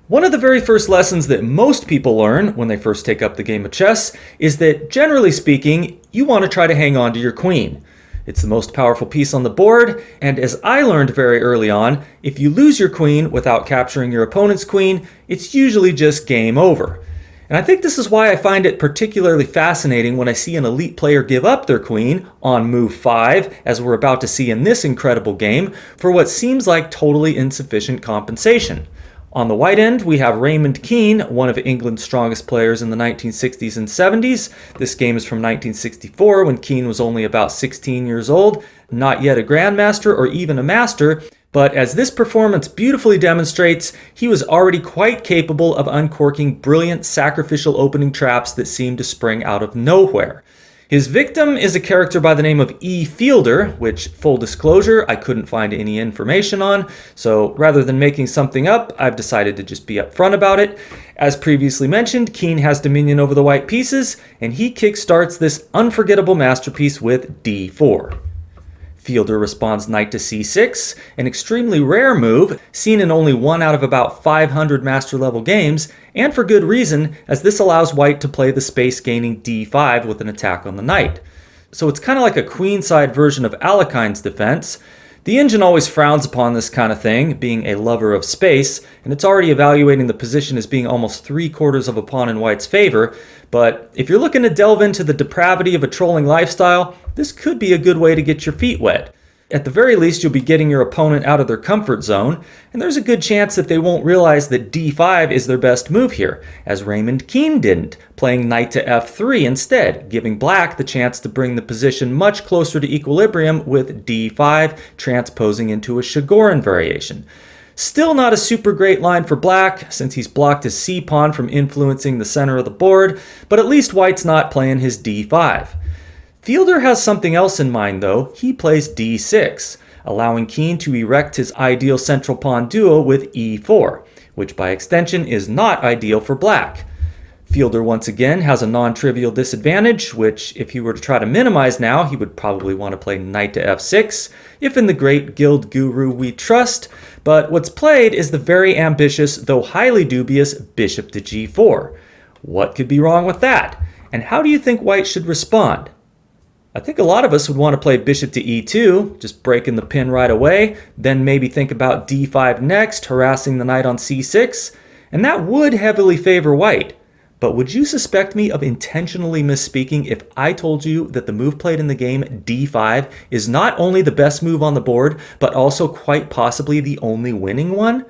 One of the very first lessons that most people learn when they first take up the game of chess is that, generally speaking, you want to try to hang on to your queen. It's the most powerful piece on the board, and as I learned very early on, if you lose your queen without capturing your opponent's queen, it's usually just game over. And I think this is why I find it particularly fascinating when I see an elite player give up their queen on move 5, as we're about to see in this incredible game, for what seems like totally insufficient compensation. On the white end, we have Raymond Keene, one of England's strongest players in the 1960s and 70s. This game is from 1964, when Keene was only about 16 years old, not yet a grandmaster or even a master, but as this performance beautifully demonstrates, he was already quite capable of uncorking brilliant sacrificial opening traps that seemed to spring out of nowhere. His victim is a character by the name of E. Fielder, which, full disclosure, I couldn't find any information on, so rather than making something up, I've decided to just be upfront about it. As previously mentioned, Keene has dominion over the white pieces, and he kickstarts this unforgettable masterpiece with d4. Fielder responds knight to c6, an extremely rare move, seen in only one out of about 500 master-level games, and for good reason, as this allows white to play the space-gaining d5 with an attack on the knight. So it's kind of like a queenside version of Alekhine's defense. The engine always frowns upon this kind of thing, being a lover of space, and it's already evaluating the position as being almost 3/4 of a pawn in white's favor, but if you're looking to delve into the depravity of a trolling lifestyle, this could be a good way to get your feet wet. At the very least, you'll be getting your opponent out of their comfort zone, and there's a good chance that they won't realize that d5 is their best move here, as Raymond Keene didn't, playing knight to f3 instead, giving black the chance to bring the position much closer to equilibrium with d5 transposing into a Chigorin variation. Still not a super great line for black, since he's blocked his c-pawn from influencing the center of the board, but at least white's not playing his d5. Fielder has something else in mind though. He plays d6, allowing Keene to erect his ideal central pawn duo with e4, which by extension is not ideal for black. Fielder once again has a non-trivial disadvantage, which if he were to try to minimize now, he would probably want to play knight to f6, if in the great guild guru we trust, but what's played is the very ambitious, though highly dubious, bishop to g4. What could be wrong with that? And how do you think white should respond? I think a lot of us would want to play bishop to e2, just breaking the pin right away, then maybe think about d5 next, harassing the knight on c6, and that would heavily favor white. But would you suspect me of intentionally misspeaking if I told you that the move played in the game, d5, is not only the best move on the board, but also quite possibly the only winning one?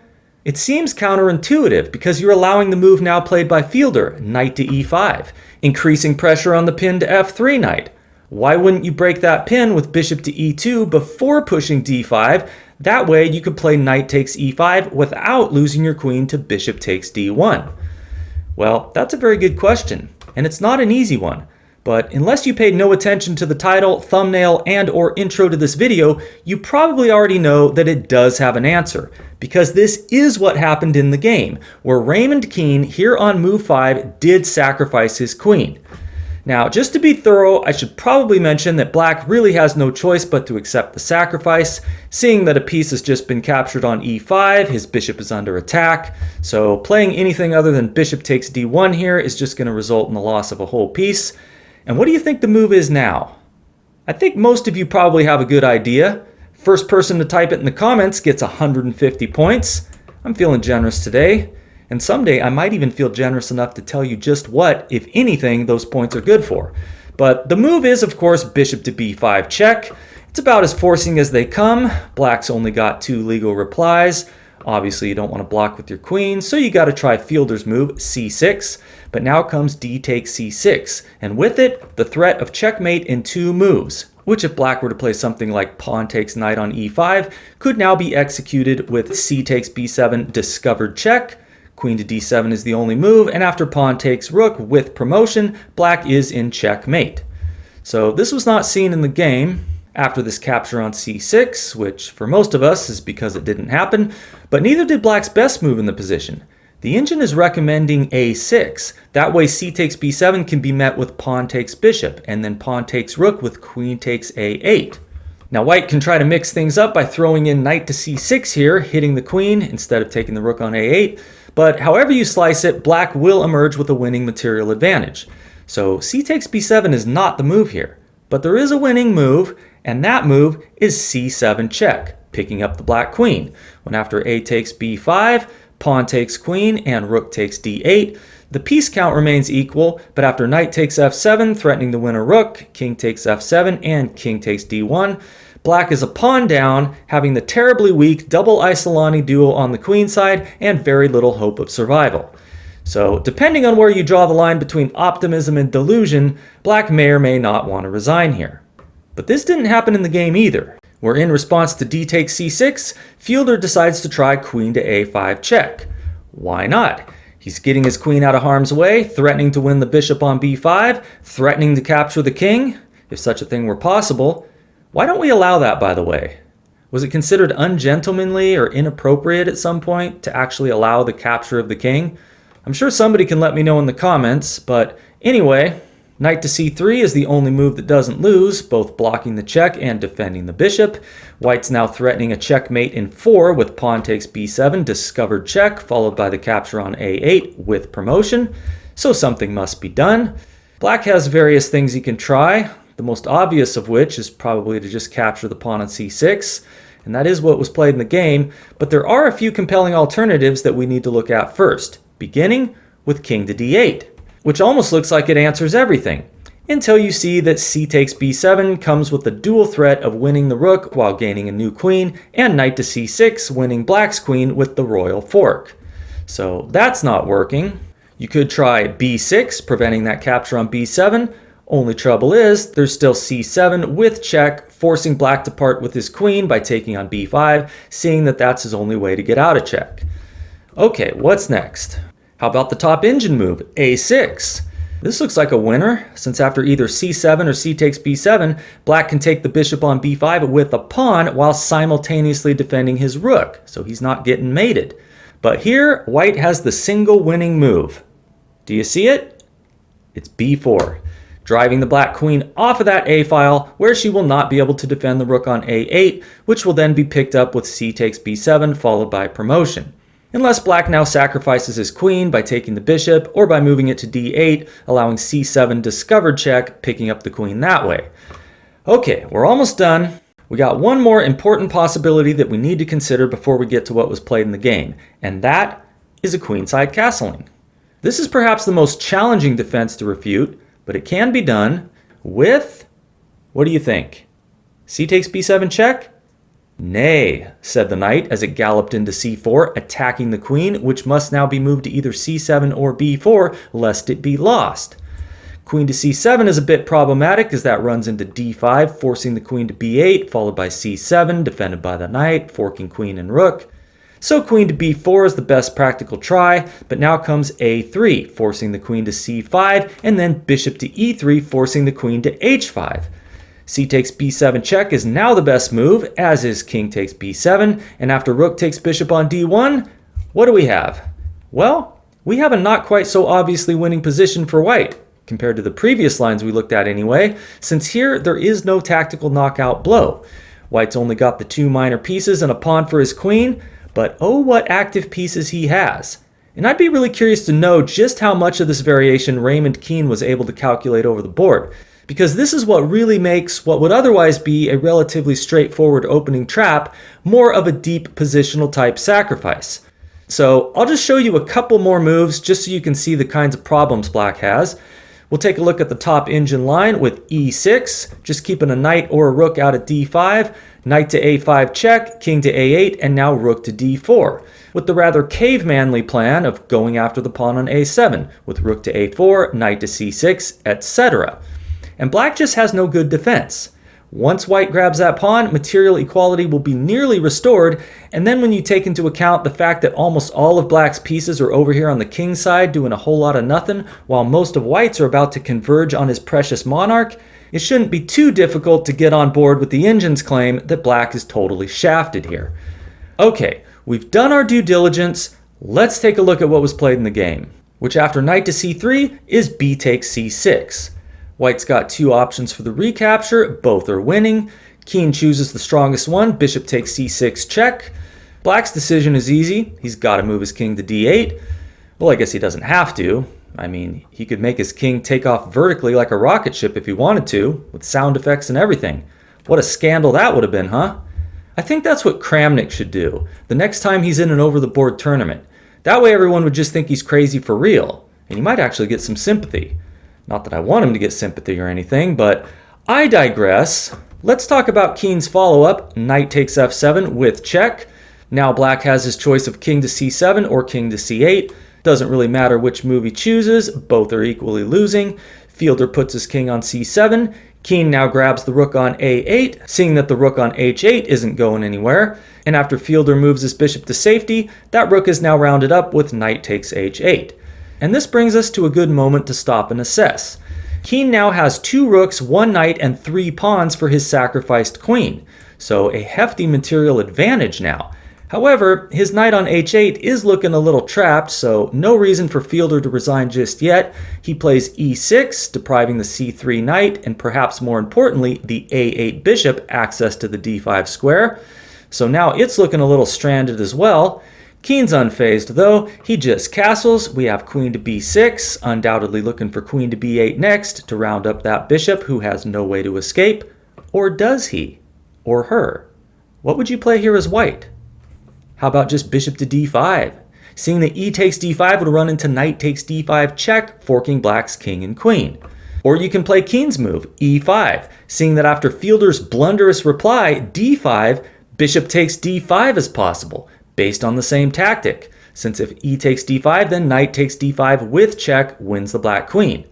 It seems counterintuitive because you're allowing the move now played by Fielder, knight to e5, increasing pressure on the pin to f3 knight. Why wouldn't you break that pin with bishop to e2 before pushing d5? That way you could play knight takes e5 without losing your queen to bishop takes d1. Well, that's a very good question, and it's not an easy one. But unless you paid no attention to the title, thumbnail, and or intro to this video, you probably already know that it does have an answer, because this is what happened in the game, where Raymond Keene here on move 5 did sacrifice his queen. Now, just to be thorough, I should probably mention that black really has no choice but to accept the sacrifice, seeing that a piece has just been captured on e5, his bishop is under attack, so playing anything other than bishop takes d1 here is just going to result in the loss of a whole piece. And what do you think the move is now? I think most of you probably have a good idea. First person to type it in the comments gets 150 points. I'm feeling generous today. And someday I might even feel generous enough to tell you just what, if anything, those points are good for. But the move is, of course, bishop to b5 check. It's about as forcing as they come. Black's only got 2 legal replies. Obviously, you don't want to block with your queen, so you got to try Fielder's move, c6. But now comes d takes c6, and with it, the threat of checkmate in 2 moves, which if black were to play something like pawn takes knight on e5, could now be executed with c takes b7 discovered check. Queen to d7 is the only move, and after pawn takes rook with promotion, black is in checkmate. So this was not seen in the game after this capture on c6, which for most of us is because it didn't happen, but neither did black's best move in the position. The engine is recommending a6. That way c takes b7 can be met with pawn takes bishop, and then pawn takes rook with queen takes a8. Now white can try to mix things up by throwing in knight to c6 here, hitting the queen instead of taking the rook on a8, But however you slice it, black will emerge with a winning material advantage. So c takes b7 is not the move here. But there is a winning move, and that move is c7 check, picking up the black queen. When after a takes b5, pawn takes queen, and rook takes d8, the piece count remains equal, but after knight takes f7, threatening to win a rook, king takes f7, and king takes d1, black is a pawn down, having the terribly weak double Isolani duo on the queen side and very little hope of survival. So, depending on where you draw the line between optimism and delusion, black may or may not want to resign here. But this didn't happen in the game either, where in response to d takes c6, Fielder decides to try queen to a5 check. Why not? He's getting his queen out of harm's way, threatening to win the bishop on b5, threatening to capture the king, if such a thing were possible. Why don't we allow that, by the way? Was it considered ungentlemanly or inappropriate at some point to actually allow the capture of the king? I'm sure somebody can let me know in the comments, but anyway, knight to c3 is the only move that doesn't lose, both blocking the check and defending the bishop. White's now threatening a checkmate in 4 with pawn takes b7, discovered check, followed by the capture on a8 with promotion, so something must be done. Black has various things he can try, the most obvious of which is probably to just capture the pawn on c6, and that is what was played in the game, but there are a few compelling alternatives that we need to look at first, beginning with king to d8, which almost looks like it answers everything, until you see that c takes b7 comes with the dual threat of winning the rook while gaining a new queen, and knight to c6 winning black's queen with the royal fork. So that's not working. You could try b6, preventing that capture on b7, only trouble is, there's still c7 with check, forcing black to part with his queen by taking on b5, seeing that that's his only way to get out of check. Okay, what's next? How about the top engine move, a6? This looks like a winner, since after either c7 or c takes b7, black can take the bishop on b5 with a pawn while simultaneously defending his rook, so he's not getting mated. But here, white has the single winning move. Do you see it? It's b4. Driving the black queen off of that a file where she will not be able to defend the rook on a8, which will then be picked up with c takes b7 followed by promotion. Unless black now sacrifices his queen by taking the bishop or by moving it to d8, allowing c7 discovered check, picking up the queen that way. Okay, we're almost done. We got one more important possibility that we need to consider before we get to what was played in the game, and that is a queenside castling. This is perhaps the most challenging defense to refute, but it can be done with, what do you think? C takes b7 check? Nay, said the knight as it galloped into c4, attacking the queen, which must now be moved to either c7 or b4, lest it be lost. Queen to c7 is a bit problematic as that runs into d5, forcing the queen to b8, followed by c7, defended by the knight, forking queen and rook. So queen to b4 is the best practical try, but now comes a3, forcing the queen to c5, and then bishop to e3, forcing the queen to h5. C takes b7 check is now the best move, as is king takes b7, and after rook takes bishop on d1, what do we have? Well, we have a not quite so obviously winning position for white, compared to the previous lines we looked at anyway, since here there is no tactical knockout blow. White's only got the 2 minor pieces and a pawn for his queen, but oh, what active pieces he has. And I'd be really curious to know just how much of this variation Raymond Keene was able to calculate over the board, because this is what really makes what would otherwise be a relatively straightforward opening trap more of a deep positional type sacrifice. So I'll just show you a couple more moves just so you can see the kinds of problems black has. We'll take a look at the top engine line with e6, just keeping a knight or a rook out at d5, knight to a5 check, king to a8, and now rook to d4, with the rather cavemanly plan of going after the pawn on a7, with rook to a4, knight to c6, etc. And black just has no good defense. Once white grabs that pawn, material equality will be nearly restored, and then when you take into account the fact that almost all of black's pieces are over here on the king side doing a whole lot of nothing, while most of white's are about to converge on his precious monarch, it shouldn't be too difficult to get on board with the engine's claim that black is totally shafted here. Okay, we've done our due diligence, let's take a look at what was played in the game, which after knight to c3 is b takes c6. White's got 2 options for the recapture, both are winning. Keene chooses the strongest one, bishop takes c6 check. Black's decision is easy. He's got to move his king to d8. Well, I guess he doesn't have to. I mean, he could make his king take off vertically like a rocket ship if he wanted to, with sound effects and everything. What a scandal that would have been, huh? I think that's what Kramnik should do the next time he's in an over-the-board tournament. That way everyone would just think he's crazy for real, and he might actually get some sympathy. Not that I want him to get sympathy or anything, but I digress. Let's talk about Keene's follow-up, knight takes f7 with check. Now Black has his choice of king to c7 or king to c8. Doesn't really matter which move he chooses, both are equally losing. Fielder puts his king on c7. Keene now grabs the rook on a8, seeing that the rook on h8 isn't going anywhere. And after Fielder moves his bishop to safety, that rook is now rounded up with knight takes h8. And this brings us to a good moment to stop and assess. Keene now has 2 rooks, 1 knight, and 3 pawns for his sacrificed queen. So a hefty material advantage now. However, his knight on h8 is looking a little trapped, so no reason for Fielder to resign just yet. He plays e6, depriving the c3 knight, and perhaps more importantly, the a8 bishop access to the d5 square. So now it's looking a little stranded as well. Keene's unfazed though. He just castles. We have queen to b6, undoubtedly looking for queen to b8 next to round up that bishop who has no way to escape. Or does he? Or her? What would you play here as white? How about just bishop to d5? Seeing that e takes d5 would run into knight takes d5 check, forking Black's king and queen. Or you can play Keene's move, e5, seeing that after Fielder's blunderous reply, d5, bishop takes d5 is possible, based on the same tactic. Since if e takes d5, then knight takes d5 with check wins the Black queen.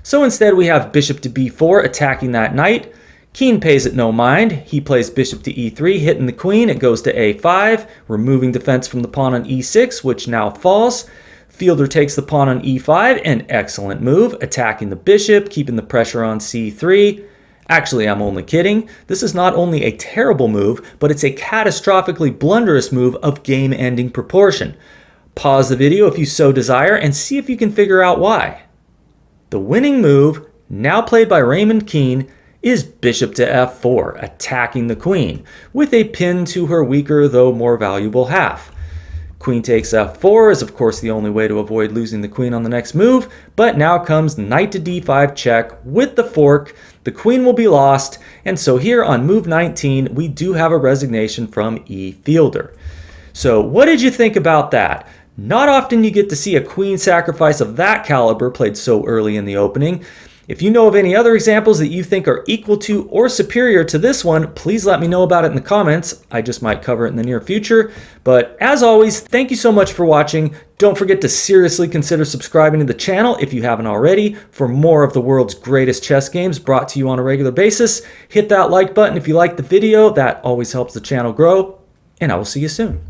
So instead we have bishop to b4 attacking that knight. Keene pays it no mind. He plays bishop to e3, hitting the queen. It goes to a5, removing defense from the pawn on e6, which now falls. Fielder takes the pawn on e5, an excellent move, attacking the bishop, keeping the pressure on c3. Actually, I'm only kidding. This is not only a terrible move, but it's a catastrophically blunderous move of game-ending proportion. Pause the video if you so desire and see if you can figure out why. The winning move, now played by Raymond Keene, is bishop to f4, attacking the queen, with a pin to her weaker though more valuable half. Queen takes f4 is of course the only way to avoid losing the queen on the next move, but now comes knight to d5 check with the fork. The queen will be lost, and so here on move 19 we do have a resignation from E. Fielder. So what did you think about that? Not often you get to see a queen sacrifice of that caliber played so early in the opening. If you know of any other examples that you think are equal to or superior to this one, please let me know about it in the comments. I just might cover it in the near future. But as always, thank you so much for watching. Don't forget to seriously consider subscribing to the channel if you haven't already for more of the world's greatest chess games brought to you on a regular basis. Hit that like button if you liked the video. That always helps the channel grow. And I will see you soon.